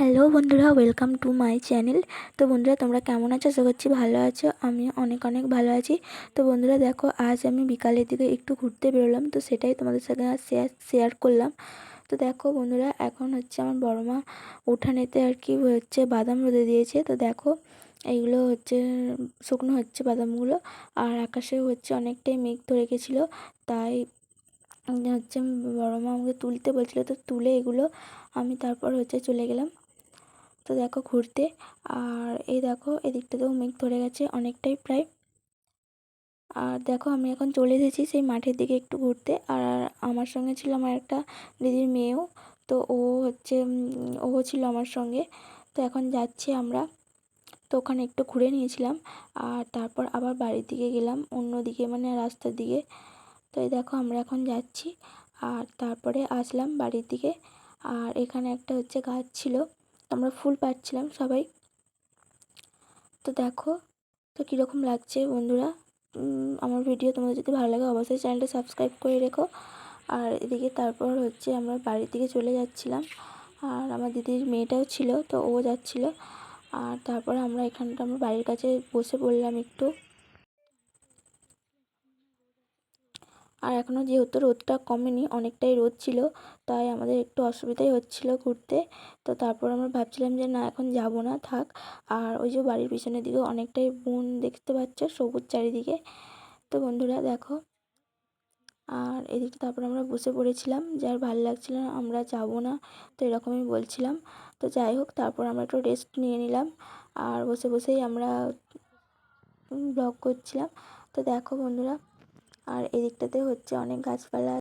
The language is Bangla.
হ্যালো বন্ধুরা, ওয়েলকাম টু মাই চ্যানেল। তো বন্ধুরা, তোমরা কেমন আছো? আশা করছি ভালো আছো। আমি অনেক অনেক ভালো আছি। তো বন্ধুরা দেখো, আজ আমি বিকালের দিকে একটু ঘুরতে বেরোলাম, তো সেটাই তোমাদের সাথে আজ শেয়ার করলাম। তো দেখো বন্ধুরা, এখন হচ্ছে আমার বড় মা উঠানেতে আর কি হচ্ছে বাদাম রোদে দিয়েছে। তো দেখো, এইগুলো হচ্ছে শুকনো হচ্ছে বাদামগুলো। আর আকাশে হচ্ছে অনেকটাই মেঘ ধরে গেছিলো, তাই হচ্ছে বড় মা আমাকে তুলতে বলছিল, তো তুলে এগুলো আমি তারপর হচ্ছে চলে গেলাম। তো দেখো ঘুরতে, আর এই দেখো এদিকটাতেও মেঘ ধরে গেছে অনেকটাই প্রায়। আর দেখো আমি এখন চলে এসেছি সেই মাঠের দিকে একটু ঘুরতে। আর আমার সঙ্গে ছিল আমার একটা দিদির মেয়েও। তো ও হচ্ছে ও ছিল আমার সঙ্গে। তো এখন যাচ্ছি আমরা। তো ওখানে একটু ঘুরে নিয়েছিলাম, আর তারপর আবার বাড়ির দিকে গেলাম, অন্য দিকে মানে রাস্তার দিকে। তো এই দেখো আমরা এখন যাচ্ছি, আর তারপরে আসলাম বাড়ির দিকে। আর এখানে একটা হচ্ছে গাছ ছিল, তো আমরা ফুল পাড়ছিলাম সবাই। তো দেখো, তো কীরকম লাগছে বন্ধুরা। আমার ভিডিও তোমাদের যদি ভালো লাগে অবশ্যই চ্যানেলটা সাবস্ক্রাইব করে রেখো। আর এদিকে তারপর হচ্ছে আমরা বাড়ির দিকে চলে যাচ্ছিলাম, আর আমার দিদির মেয়েটাও ছিল, তো ও যাচ্ছিল। আর তারপরে আমরা এখানটা আমার বাড়ির কাছে বসে পড়লাম একটু। আর এখনও যেহেতু রোদটা কমেনি, অনেকটাই রোদ ছিল, তাই আমাদের একটু অসুবিধাই হচ্ছিল ঘুরতে। তো তারপর আমরা ভাবছিলাম যে না, এখন যাব না, থাক। আর ওই যে বাড়ির পিছনের দিকে অনেকটাই বন দেখতে পাচ্ছ, সবুজ চারিদিকে। তো বন্ধুরা দেখো, আর এদিকে তারপর আমরা বসে পড়েছিলাম, যে আর ভালো লাগছিল না, আমরা যাব না, তো এরকমই বলছিলাম। তো যাই হোক, তারপর আমরা একটু রেস্ট নিয়ে নিলাম, আর বসে বসেই আমরা ব্লগ করছিলাম। তো দেখো বন্ধুরা, আর এদিকটাতে হচ্ছে অনেক গাছপালা।